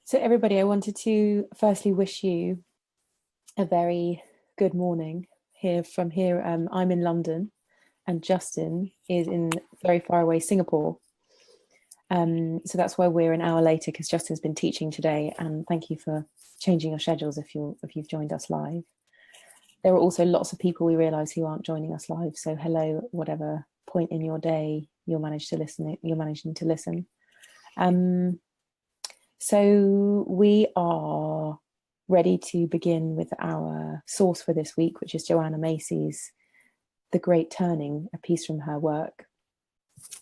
So everybody, I wanted to firstly wish you a very good morning here. I'm in London and Justin is in very far away Singapore. So that's why we're an hour later, because Justin's been teaching today, and thank you for changing your schedules if you've joined us live. There are also lots of people we realise who aren't joining us live. So hello, whatever point in your day you're managing to listen. So we are ready to begin with our source for this week, which is Joanna Macy's The Great Turning, a piece from her work.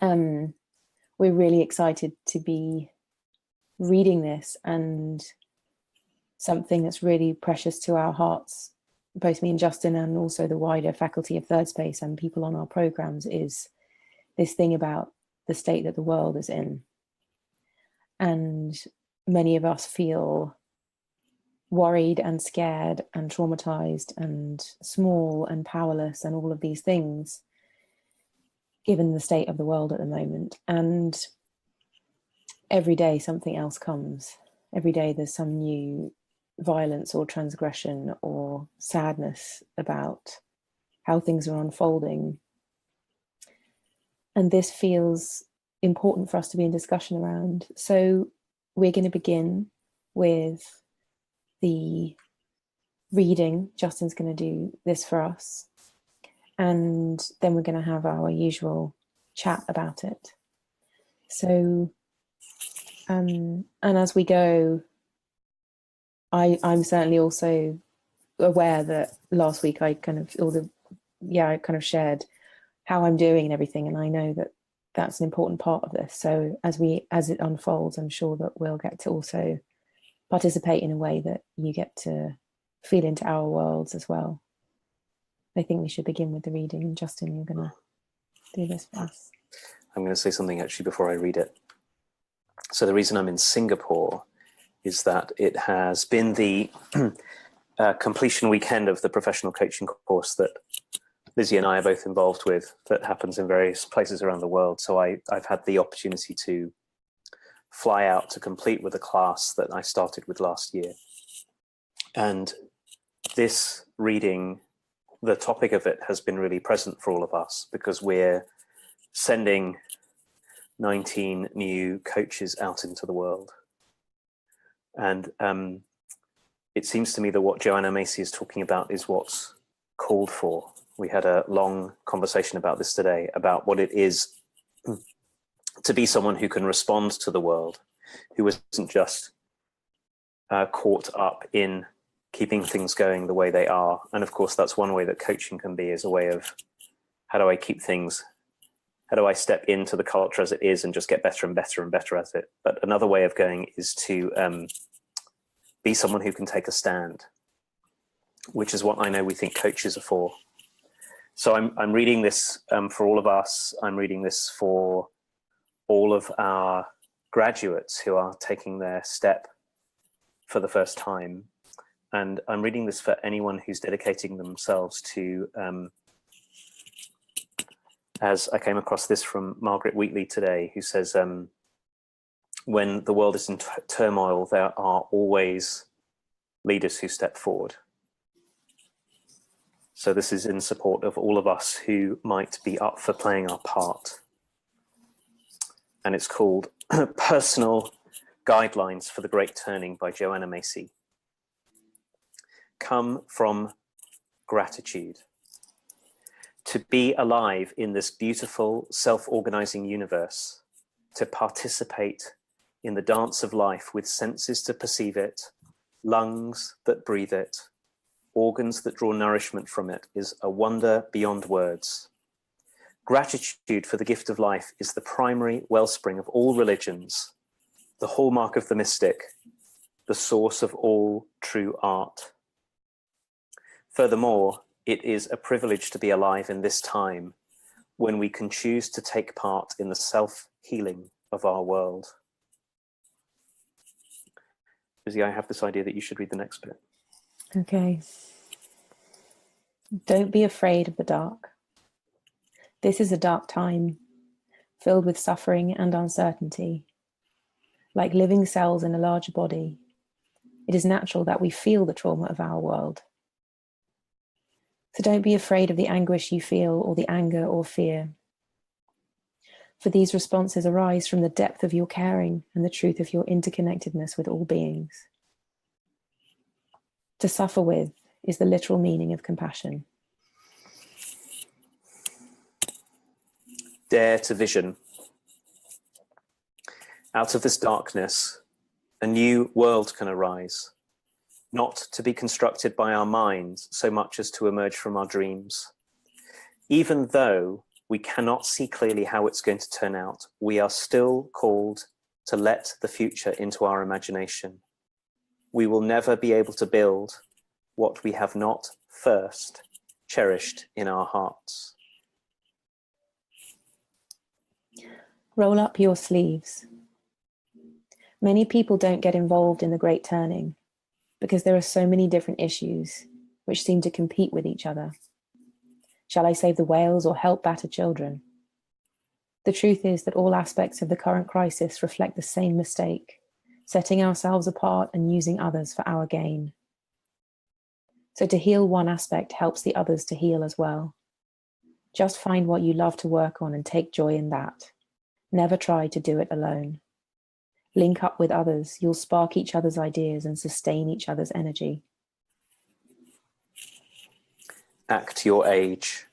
We're really excited to be reading this, and something that's really precious to our hearts, both me and Justin and also the wider faculty of Third Space and people on our programs, is this thing about the state that the world is in. And many of us feel worried and scared and traumatized and small and powerless and all of these things, given the state of the world at the moment. And every day something else comes. Every day there's some new violence or transgression or sadness about how things are unfolding. And this feels important for us to be in discussion around. So we're going to begin with the reading. Justin's going to do this for us, and then we're going to have our usual chat about it. So and as we go, I'm certainly also aware that last week I kind of shared how I'm doing and everything, and I know that that's an important part of this. So as it unfolds, I'm sure that we'll get to also participate in a way that you get to feel into our worlds as well. I think we should begin with the reading, and Justin, you're going to do this for us. I'm going to say something actually before I read it. So the reason I'm in Singapore is that it has been the completion weekend of the professional coaching course that Lizzie and I are both involved with, that happens in various places around the world. So I've had the opportunity to fly out to complete with a class that I started with last year. And this reading, the topic of it has been really present for all of us, because we're sending 19 new coaches out into the world. And it seems to me that what Joanna Macy is talking about is what's called for. We had a long conversation about this today, about what it is to be someone who can respond to the world, who isn't just caught up in keeping things going the way they are. And of course, that's one way that coaching can be, is a way of how do I step into the culture as it is and just get better and better and better at it. But another way of going is to be someone who can take a stand, which is what I know we think coaches are for. So I'm reading this for all of us. I'm reading this for all of our graduates who are taking their step for the first time. And I'm reading this for anyone who's dedicating themselves to, as I came across this from Margaret Wheatley today, who says, when the world is in turmoil, there are always leaders who step forward. So this is in support of all of us who might be up for playing our part. And it's called Personal Guidelines for the Great Turning by Joanna Macy. Come from gratitude. To be alive in this beautiful, self-organizing universe, to participate in the dance of life with senses to perceive it, lungs that breathe it, organs that draw nourishment from it, is a wonder beyond words. Gratitude for the gift of life is the primary wellspring of all religions, the hallmark of the mystic, the source of all true art. Furthermore, it is a privilege to be alive in this time when we can choose to take part in the self-healing of our world. Lizzie, I have this idea that you should read the next bit. Okay. Don't be afraid of the dark. This is a dark time, filled with suffering and uncertainty. Like living cells in a larger body, it is natural that we feel the trauma of our world. So don't be afraid of the anguish you feel or the anger or fear. For these responses arise from the depth of your caring and the truth of your interconnectedness with all beings. To suffer with is the literal meaning of compassion. Dare to vision. Out of this darkness, a new world can arise, not to be constructed by our minds so much as to emerge from our dreams. Even though we cannot see clearly how it's going to turn out, we are still called to let the future into our imagination. We will never be able to build what we have not first cherished in our hearts. Roll up your sleeves. Many people don't get involved in the Great Turning because there are so many different issues which seem to compete with each other. Shall I save the whales or help battered children? The truth is that all aspects of the current crisis reflect the same mistake, setting ourselves apart and using others for our gain. So to heal one aspect helps the others to heal as well. Just find what you love to work on and take joy in that. Never try to do it alone. Link up with others, you'll spark each other's ideas and sustain each other's energy. Act your age.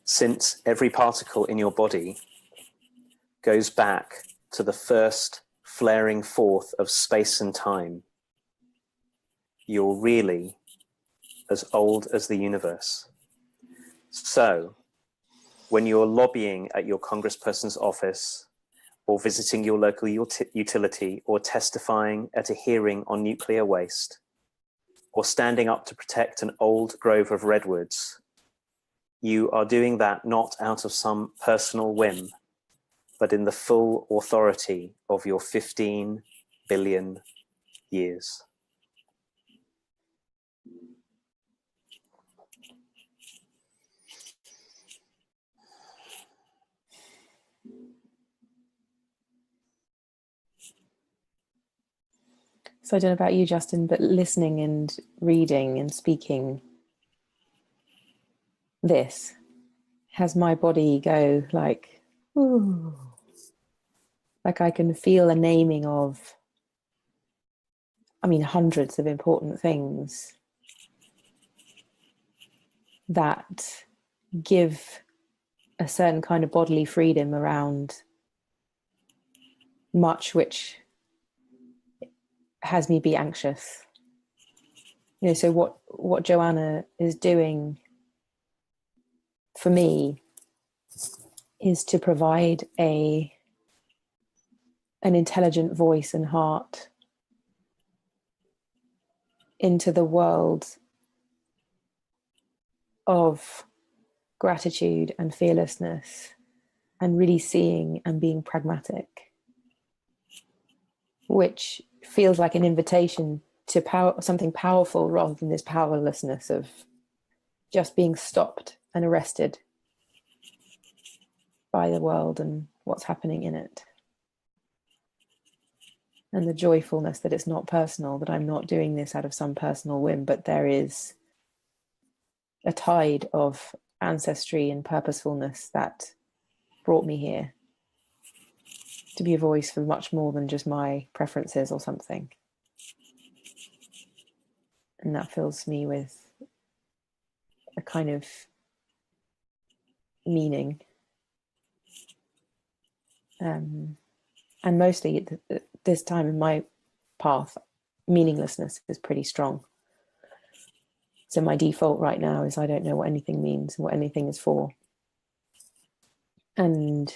Since every particle in your body goes back to the first flaring forth of space and time, you're really as old as the universe. So, when you're lobbying at your congressperson's office, or visiting your local utility, or testifying at a hearing on nuclear waste, or standing up to protect an old grove of redwoods, you are doing that not out of some personal whim, but in the full authority of your 15 billion years. So I don't know about you, Justin, but listening and reading and speaking this has my body go like, ooh. Like I can feel a naming of, hundreds of important things that give a certain kind of bodily freedom around much which has me be anxious. So what Joanna is doing for me is to provide an intelligent voice and heart into the world of gratitude and fearlessness and really seeing and being pragmatic, which feels like an invitation to something powerful rather than this powerlessness of just being stopped and arrested by the world and what's happening in it. And the joyfulness that it's not personal, that I'm not doing this out of some personal whim, but there is a tide of ancestry and purposefulness that brought me here to be a voice for much more than just my preferences or something. And that fills me with a kind of meaning. And mostly at this time in my path, meaninglessness is pretty strong. So my default right now is I don't know what anything means, what anything is for. And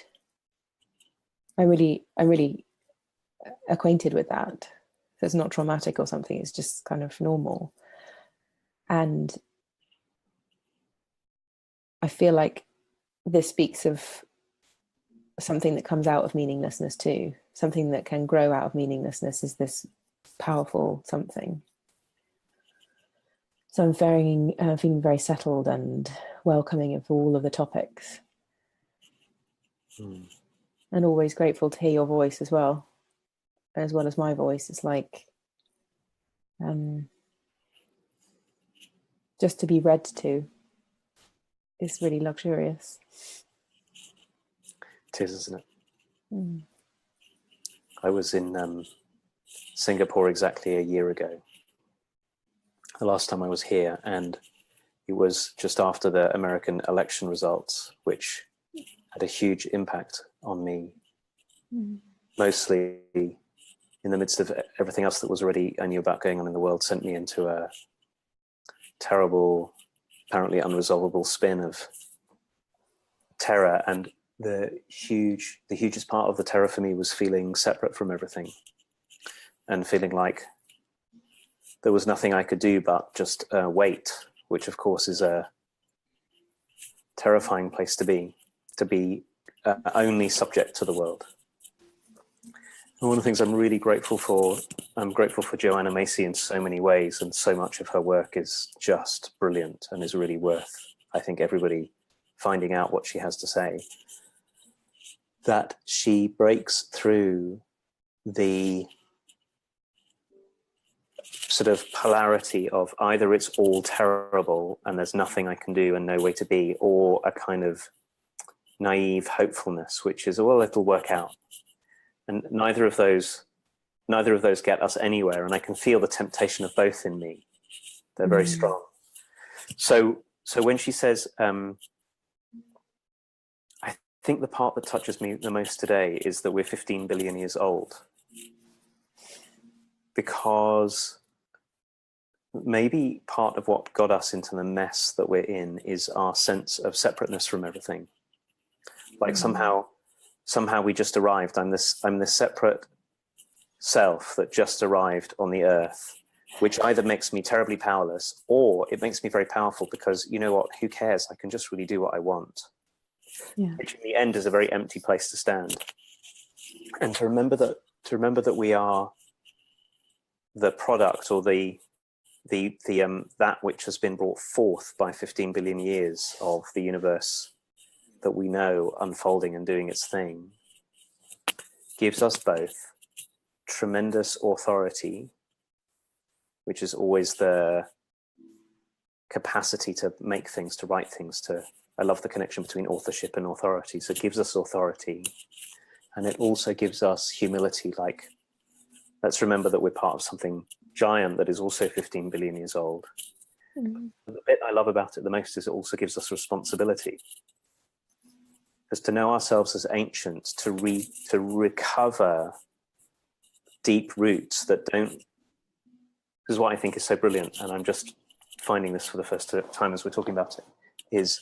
I'm really acquainted with that. So it's not traumatic or something, it's just kind of normal. And I feel like this speaks of something that comes out of meaninglessness too. Something that can grow out of meaninglessness is this powerful something. So I'm feeling very settled and welcoming of all of the topics. and always grateful to hear your voice as well as my voice. It's like just to be read to is really luxurious. It is, isn't it? I was in Singapore exactly a year ago, the last time I was here, and it was just after the American election results, which had a huge impact on me, mostly in the midst of everything else that was already I knew about going on in the world, sent me into a terrible, apparently unresolvable spin of terror. And the hugest part of the terror for me was feeling separate from everything and feeling like there was nothing I could do but just wait, which of course is a terrifying place to be only subject to the world. And one of the things I'm really grateful for, I'm grateful for Joanna Macy in so many ways, and so much of her work is just brilliant and is really worth, I think, everybody finding out what she has to say. That she breaks through the sort of polarity of either it's all terrible and there's nothing I can do and no way to be, or a kind of naive hopefulness, which is, well, it'll work out. And neither of those get us anywhere. And I can feel the temptation of both in me. They're very strong. So when she says, I think the part that touches me the most today is that we're 15 billion years old. Because maybe part of what got us into the mess that we're in is our sense of separateness from everything. Like somehow we just arrived. I'm this separate self that just arrived on the earth, which either makes me terribly powerless or it makes me very powerful, because you know what, who cares? I can just really do what I want. Yeah. Which in the end is a very empty place to stand. And to remember that we are the product, or the that which has been brought forth by 15 billion years of the universe that we know unfolding and doing its thing, gives us both tremendous authority, which is always the capacity to make things, to write things, I love the connection between authorship and authority. So it gives us authority, and it also gives us humility. Like, let's remember that we're part of something giant that is also 15 billion years old. The bit I love about it the most is it also gives us responsibility. Because to know ourselves as ancient, to recover deep roots that don't, this is what I think is so brilliant, and I'm just finding this for the first time as we're talking about it, is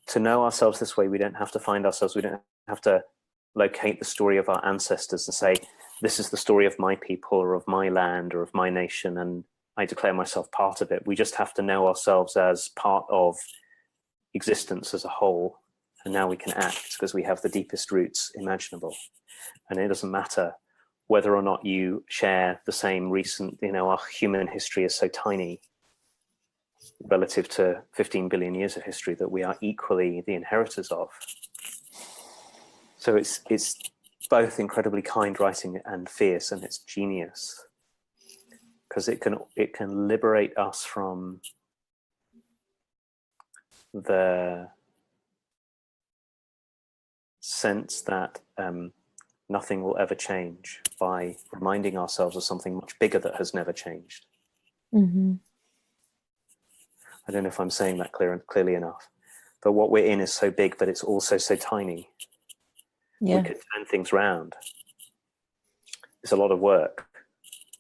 to know ourselves this way. We don't have to find ourselves, we don't have to locate the story of our ancestors and say, this is the story of my people or of my land or of my nation, and I declare myself part of it. We just have to know ourselves as part of existence as a whole, and now we can act because we have the deepest roots imaginable. And it doesn't matter whether or not you share the same recent, our human history is so tiny relative to 15 billion years of history that we are equally the inheritors of. So it's both incredibly kind writing and fierce, and it's genius because it can liberate us from the sense that nothing will ever change, by reminding ourselves of something much bigger that has never changed. Mm-hmm. I don't know if I'm saying that clearly enough, but what we're in is so big, but it's also so tiny. Yeah. We could turn things round. It's a lot of work,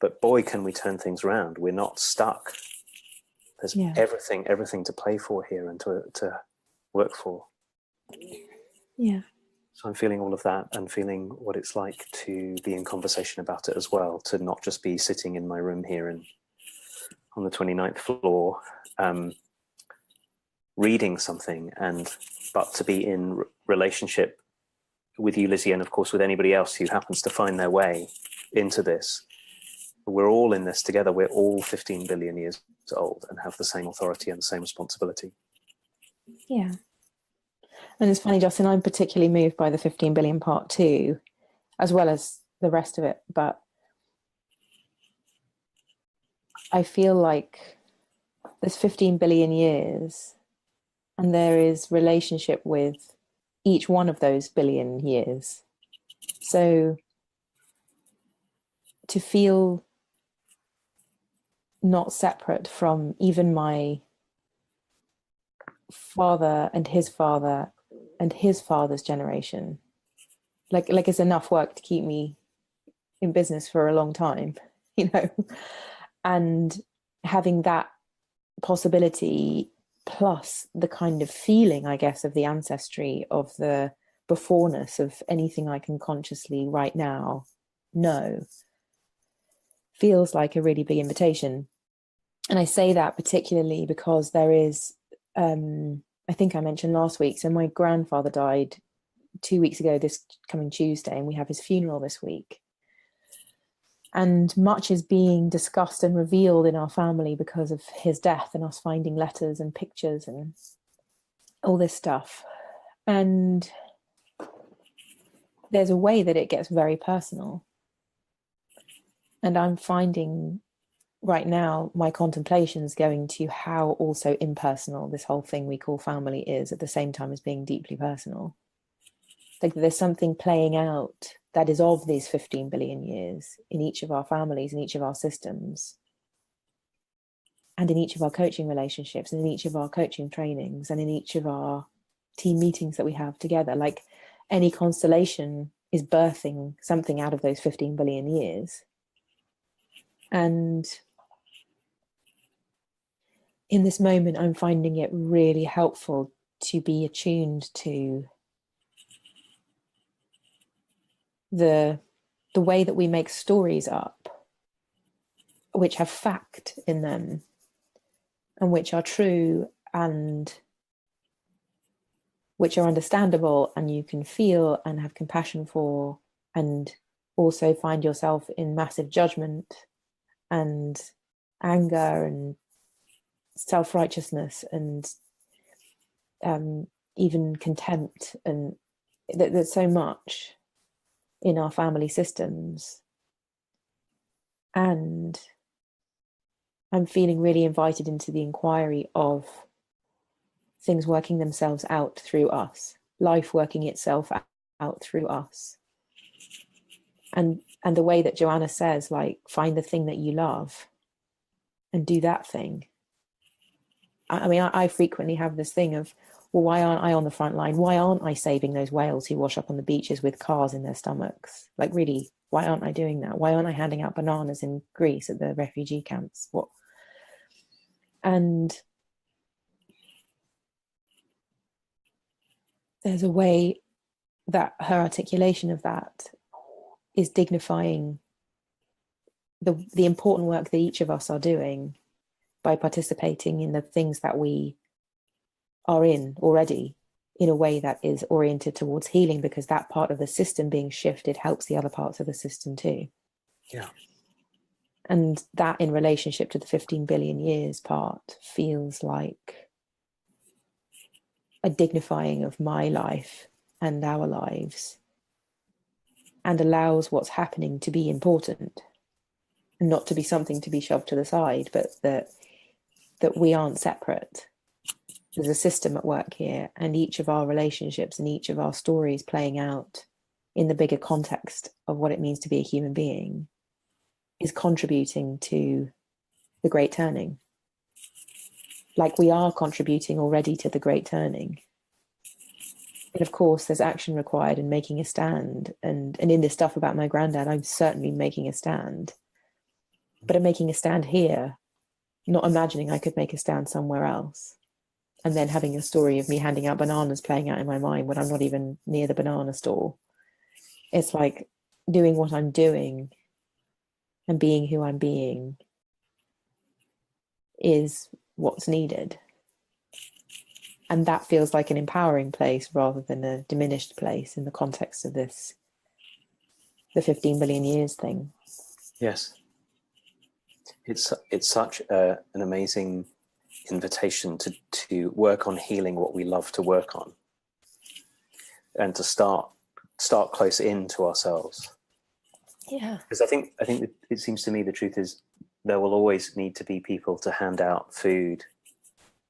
but boy, can we turn things around. We're not stuck. There's everything to play for here and to work for. Yeah. So I'm feeling all of that, and feeling what it's like to be in conversation about it as well, to not just be sitting in my room here on the 29th floor reading something, but to be in relationship with you, Lizzie, and of course with anybody else who happens to find their way into this. We're all in this together. We're all 15 billion years old and have the same authority and the same responsibility. Yeah. And it's funny, Justin, I'm particularly moved by the 15 billion part too, as well as the rest of it. But I feel like there's 15 billion years and there is relationship with each one of those billion years. So to feel not separate from even my father and his father's generation, like it's enough work to keep me in business for a long time, you know. And having that possibility plus the kind of feeling, I guess, of the ancestry, of the beforeness of anything I can consciously right now know, feels like a really big invitation. And I say that particularly because there is, I think I mentioned last week, so my grandfather died 2 weeks ago, this coming Tuesday, and we have his funeral this week. And much is being discussed and revealed in our family because of his death and us finding letters and pictures and all this stuff. And there's a way that it gets very personal. And I'm finding right now my contemplations going to how also impersonal this whole thing we call family is, at the same time as being deeply personal. Like there's something playing out that is of these 15 billion years in each of our families, in each of our systems, and in each of our coaching relationships, and in each of our coaching trainings, and in each of our team meetings that we have together. Like any constellation is birthing something out of those 15 billion years. And in this moment, I'm finding it really helpful to be attuned to the way that we make stories up, which have fact in them and which are true and which are understandable and you can feel and have compassion for, and also find yourself in massive judgment and anger and self-righteousness and even contempt. And there's so much in our family systems. And I'm feeling really invited into the inquiry of things working themselves out through us, life working itself out through us. And the way that Joanna says, like, find the thing that you love and do that thing. I mean, I frequently have this thing of, well, why aren't I on the front line? Why aren't I saving those whales who wash up on the beaches with cars in their stomachs? Like, really, why aren't I doing that? Why aren't I handing out bananas in Greece at the refugee camps? What? And there's a way that her articulation of that is dignifying the important work that each of us are doing by participating in the things that we are in already, in a way that is oriented towards healing, because that part of the system being shifted helps the other parts of the system too. Yeah. And that in relationship to the 15 billion years part feels like a dignifying of my life and our lives, and allows what's happening to be important and not to be something to be shoved to the side, but that we aren't separate. There's a system at work here, and each of our relationships and each of our stories playing out in the bigger context of what it means to be a human being is contributing to the great turning. Like we are contributing already to the great turning. And of course, there's action required in making a stand. And in this stuff about my granddad, I'm certainly making a stand. But I'm making a stand here, not imagining I could make a stand somewhere else. And then having a story of me handing out bananas playing out in my mind when I'm not even near the banana store. It's like doing what I'm doing and being who I'm being is what's needed. And that feels like an empowering place rather than a diminished place in the context of this, the 15 billion years thing. Yes. It's such an amazing invitation to work on healing what we love to work on. and to start close in to ourselves. Yeah. Because I think it seems to me the truth is there will always need to be people to hand out food,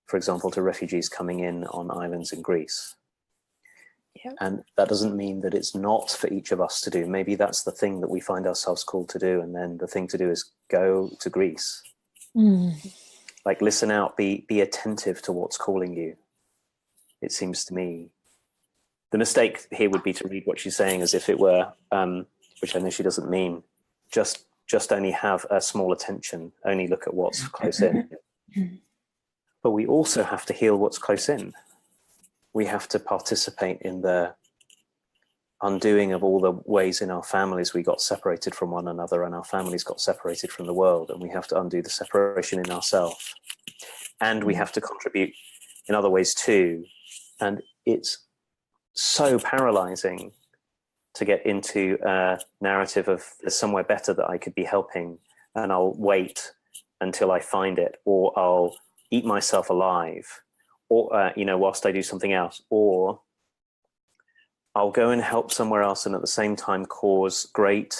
for example, to refugees coming in on islands in Greece. Yeah. And that doesn't mean that it's not for each of us to do. Maybe that's the thing that we find ourselves called to do, and then the thing to do is go to Greece. Like, listen out, be attentive to what's calling you. It seems to me the mistake here would be to read what she's saying as if it were, which I know she doesn't mean, just only have a small attention, only look at what's close in. But we also have to heal what's close in. We have to participate in the undoing of all the ways in our families we got separated from one another, and our families got separated from the world, and we have to undo the separation in ourselves. And we have to contribute in other ways too. And it's so paralyzing to get into a narrative of there's somewhere better that I could be helping, and I'll wait until I find it, or I'll eat myself alive, or whilst I do something else, or I'll go and help somewhere else and at the same time cause great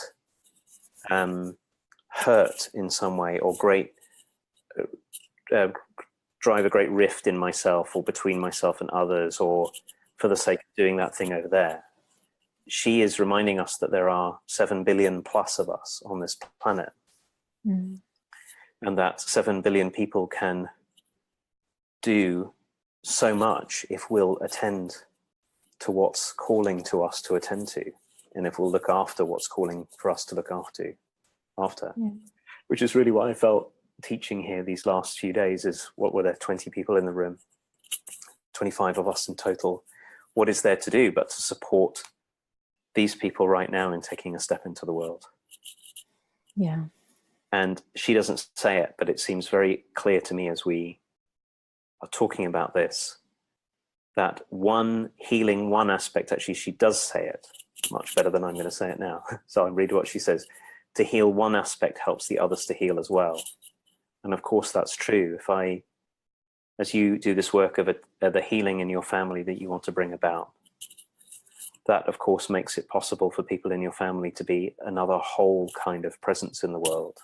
hurt in some way, or great drive a great rift in myself or between myself and others, or for the sake of doing that thing over there. She is reminding us that there are 7 billion plus of us on this planet, and that 7 billion people can do so much if we'll attend to what's calling to us to attend to, and if we'll look after what's calling for us to look after, which is really what I felt teaching here these last few days. Is, what were there, 20 people in the room, 25 of us in total. What is there to do but to support these people right now in taking a step into the world? Yeah. And she doesn't say it, but it seems very clear to me as we are talking about this, that healing one aspect, actually she does say it much better than I'm going to say it now. So I'll read what she says. To heal one aspect helps the others to heal as well. And of course that's true. As you do this work of the healing in your family that you want to bring about, that of course makes it possible for people in your family to be another whole kind of presence in the world.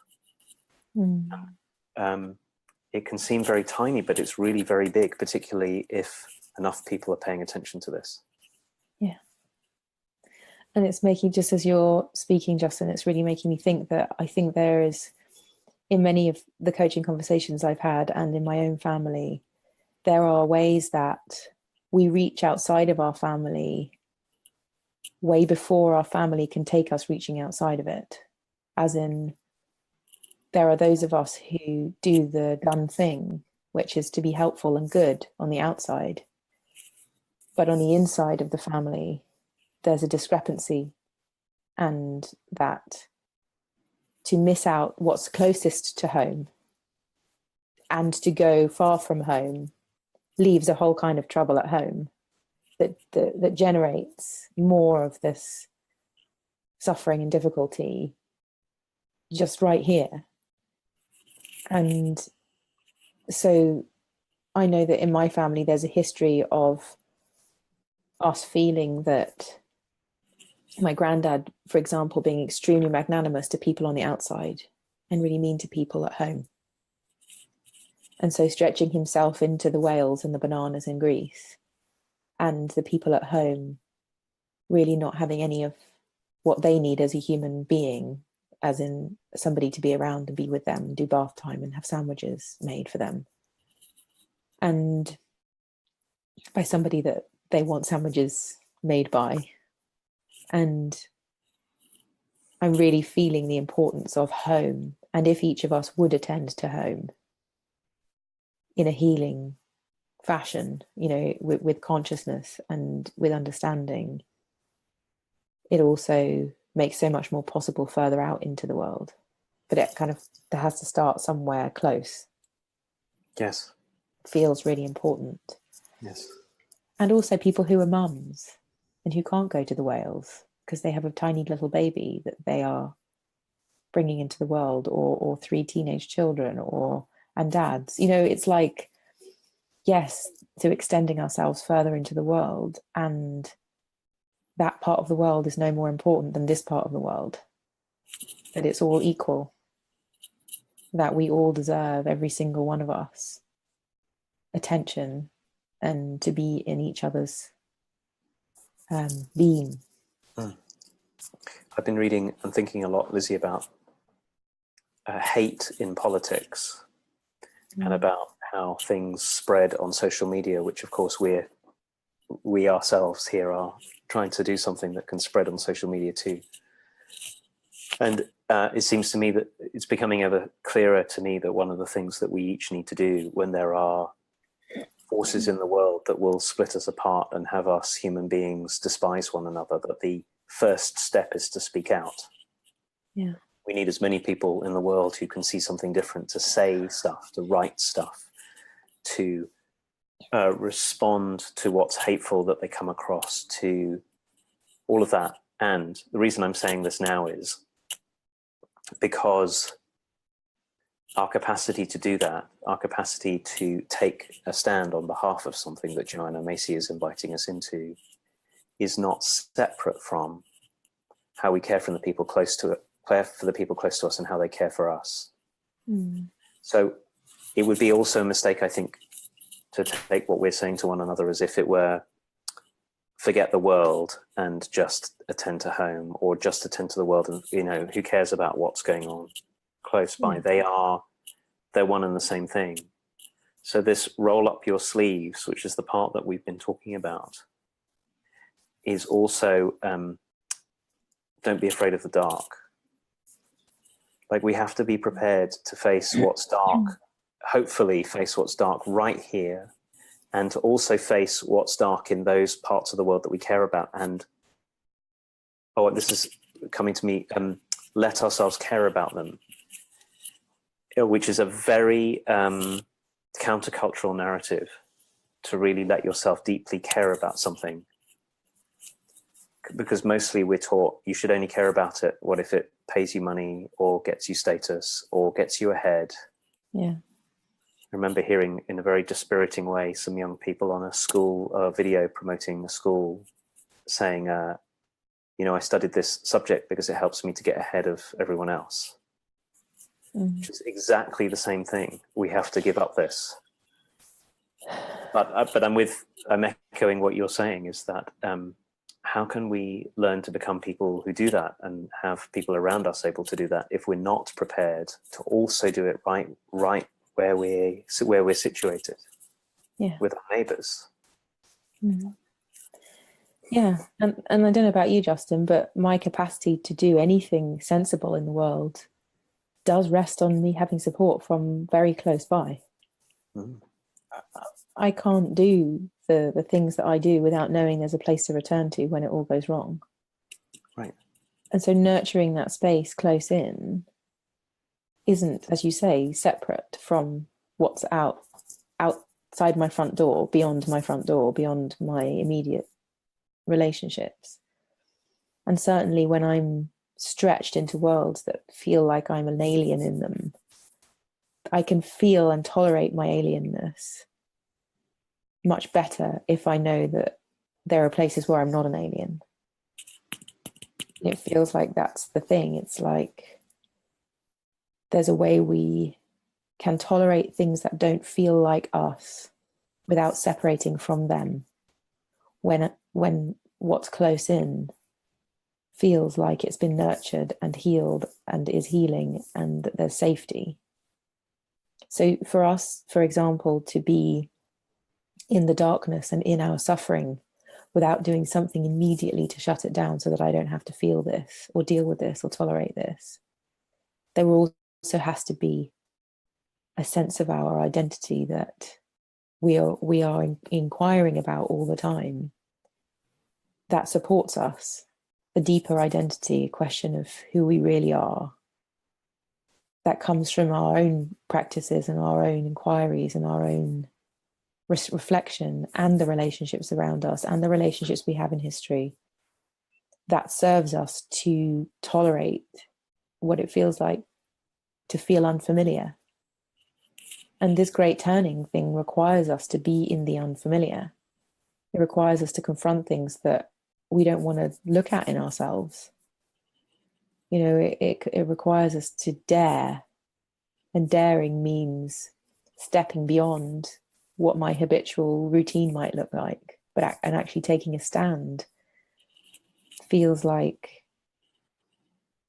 It can seem very tiny, but it's really very big, particularly if enough people are paying attention to this. Yeah. And it's making, just as you're speaking, Justin, it's really making me think that I think there is, in many of the coaching conversations I've had and in my own family, there are ways that we reach outside of our family way before our family can take us reaching outside of it. As in, there are those of us who do the done thing, which is to be helpful and good on the outside. But on the inside of the family, there's a discrepancy, and that to miss out what's closest to home and to go far from home leaves a whole kind of trouble at home that generates more of this suffering and difficulty just right here. And so I know that in my family there's a history of us feeling that my granddad, for example, being extremely magnanimous to people on the outside and really mean to people at home. And so stretching himself into the whales and the bananas in Greece, and the people at home really not having any of what they need as a human being, as in somebody to be around and be with them and do bath time and have sandwiches made for them. And by somebody that they want sandwiches made by. And I'm really feeling the importance of home. And if each of us would attend to home in a healing fashion, with consciousness and with understanding, it also makes so much more possible further out into the world. But it there has to start somewhere close. Yes. It feels really important. Yes. And also people who are mums and who can't go to the whales because they have a tiny little baby that they are bringing into the world, or 3 teenage children, and dads. It's like, yes, to extending ourselves further into the world and that part of the world is no more important than this part of the world, that it's all equal, that we all deserve, every single one of us, attention and to be in each other's being. I've been reading and thinking a lot, Lizzie, about hate in politics and about how things spread on social media, which of course we ourselves here are trying to do something that can spread on social media too. And it seems to me that it's becoming ever clearer to me that one of the things that we each need to do when there are forces in the world that will split us apart and have us human beings despise one another, that the first step is to speak out. Yeah. We need as many people in the world who can see something different to say stuff, to write stuff, to respond to what's hateful that they come across, to all of that. And the reason I'm saying this now is because our capacity to do that, our capacity to take a stand on behalf of something that Joanna Macy is inviting us into, is not separate from how we care for the people close to it, care for the people close to us, and how they care for us. So it would be also a mistake, I think, to take what we're saying to one another as if it were forget the world and just attend to home, or just attend to the world and, you know, who cares about what's going on close by. They're one and the same thing. So this roll up your sleeves, which is the part that we've been talking about, is also don't be afraid of the dark. Like, we have to be prepared to face what's dark, hopefully face what's dark right here, and to also face what's dark in those parts of the world that we care about. And this is coming to me, let ourselves care about them, which is a very countercultural narrative, to really let yourself deeply care about something. Because mostly we're taught you should only care about it, what if it pays you money or gets you status or gets you ahead. Yeah. I remember hearing in a very dispiriting way some young people on a school video promoting a school saying, you know, I studied this subject because it helps me to get ahead of everyone else. Which is exactly the same thing. We have to give up this. But I'm echoing what you're saying, is that how can we learn to become people who do that and have people around us able to do that if we're not prepared to also do it right where we're situated, with our neighbours? Yeah, and I don't know about you, Justin, but my capacity to do anything sensible in the world does rest on me having support from very close by. I can't do the things that I do without knowing there's a place to return to when it all goes wrong. Right. And so nurturing that space close in isn't, as you say, separate from what's outside my front door, beyond my front door, beyond my immediate relationships. And certainly when I'm stretched into worlds that feel like I'm an alien in them, I can feel and tolerate my alienness much better if I know that there are places where I'm not an alien. It feels like that's the thing. It's like there's a way we can tolerate things that don't feel like us without separating from them, when what's close in feels like it's been nurtured and healed and is healing and that there's safety. So for us, for example, to be in the darkness and in our suffering without doing something immediately to shut it down so that I don't have to feel this or deal with this or tolerate this, there also has to be a sense of our identity that we are inquiring about all the time that supports us, a deeper identity, a question of who we really are, that comes from our own practices and our own inquiries and our own reflection and the relationships around us and the relationships we have in history, that serves us to tolerate what it feels like to feel unfamiliar. And this great turning thing requires us to be in the unfamiliar. It requires us to confront things that we don't want to look at in ourselves. You know, it requires us to dare, and daring means stepping beyond what my habitual routine might look like, and actually taking a stand feels like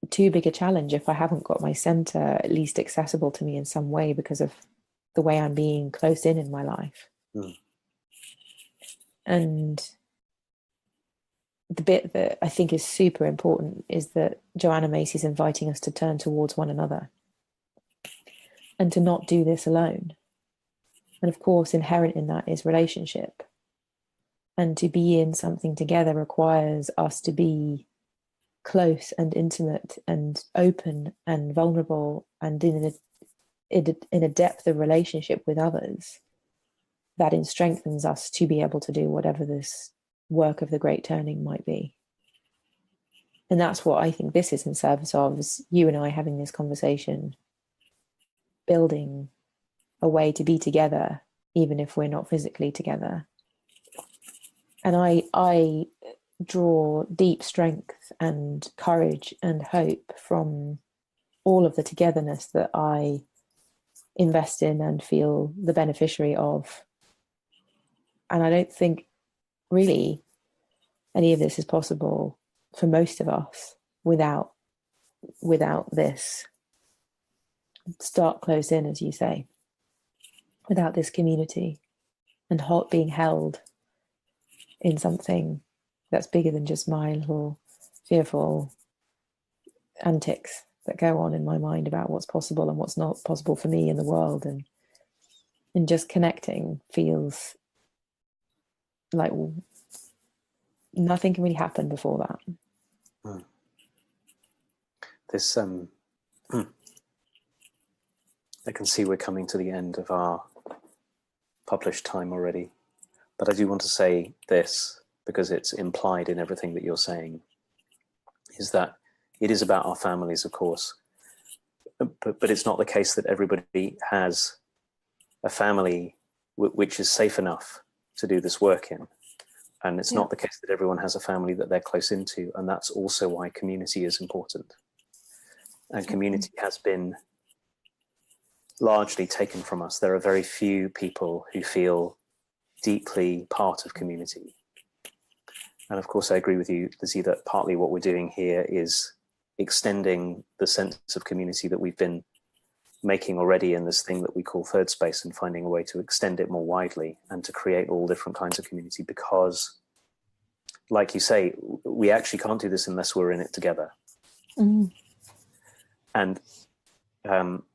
too big a challenge if I haven't got my center at least accessible to me in some way because of the way I'm being close in my life. And the bit that I think is super important is that Joanna Macy's inviting us to turn towards one another and to not do this alone. And of course, inherent in that is relationship. And to be in something together requires us to be close and intimate and open and vulnerable and in a depth of relationship with others that strengthens us to be able to do whatever this work of the great turning might be. And that's what I think this is in service of, is you and I having this conversation, building a way to be together, even if we're not physically together. And I draw deep strength and courage and hope from all of the togetherness that I invest in and feel the beneficiary of. And I don't think really any of this is possible for most of us without this start close in, as you say, without this community and being held in something that's bigger than just my little fearful antics that go on in my mind about what's possible and what's not possible for me in the world. And just connecting feels like nothing can really happen before that. This I can see we're coming to the end of our published time already, but I do want to say this because it's implied in everything that you're saying, is that it is about our families, of course, but it's not the case that everybody has a family which is safe enough to do this work in. And it's not the case that everyone has a family that they're close into. And that's also why community is important. And community has been largely taken from us. There are very few people who feel deeply part of community. And of course, I agree with you, Lizzie, that partly what we're doing here is extending the sense of community that we've been making already in this thing that we call third space, and finding a way to extend it more widely and to create all different kinds of community, because like you say, we actually can't do this unless we're in it together. And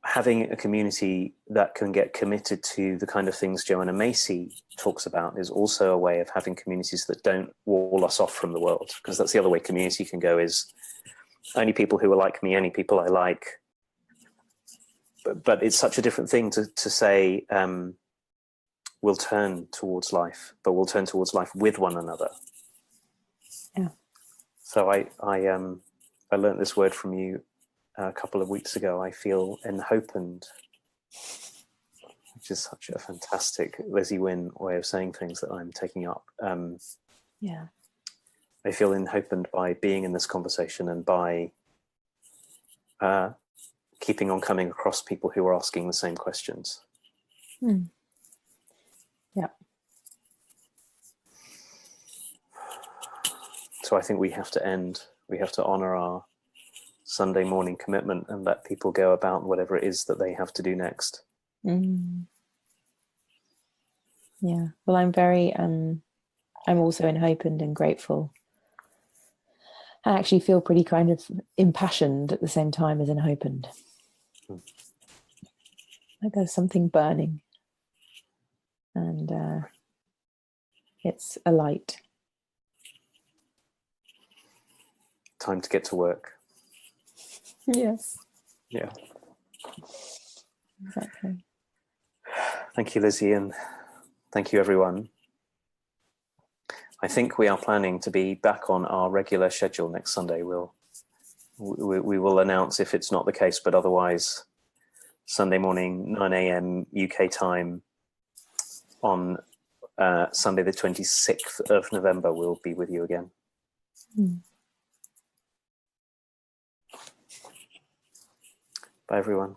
having a community that can get committed to the kind of things Joanna Macy talks about is also a way of having communities that don't wall us off from the world, because that's the other way community can go, is only people who are like me, only people I like. But it's such a different thing to say we'll turn towards life, but we'll turn towards life with one another. Yeah. So I learned this word from you a couple of weeks ago. I feel enhopened, which is such a fantastic Lizzie Wynne way of saying things that I'm taking up. Yeah. I feel enhopened by being in this conversation and by keeping on coming across people who are asking the same questions. Yeah. So I think we have to honor our Sunday morning commitment and let people go about whatever it is that they have to do next. Yeah. Well, I'm also enhopened and grateful. I actually feel pretty kind of impassioned at the same time as enhopened. Like there's something burning, and it's a light. Time to get to work. Yes. Yeah. Exactly. Thank you, Lizzie, and thank you, everyone. I think we are planning to be back on our regular schedule next Sunday. We will announce if it's not the case, but otherwise Sunday morning, 9 a.m. UK time on Sunday the 26th of November, we'll be with you again. Bye, everyone.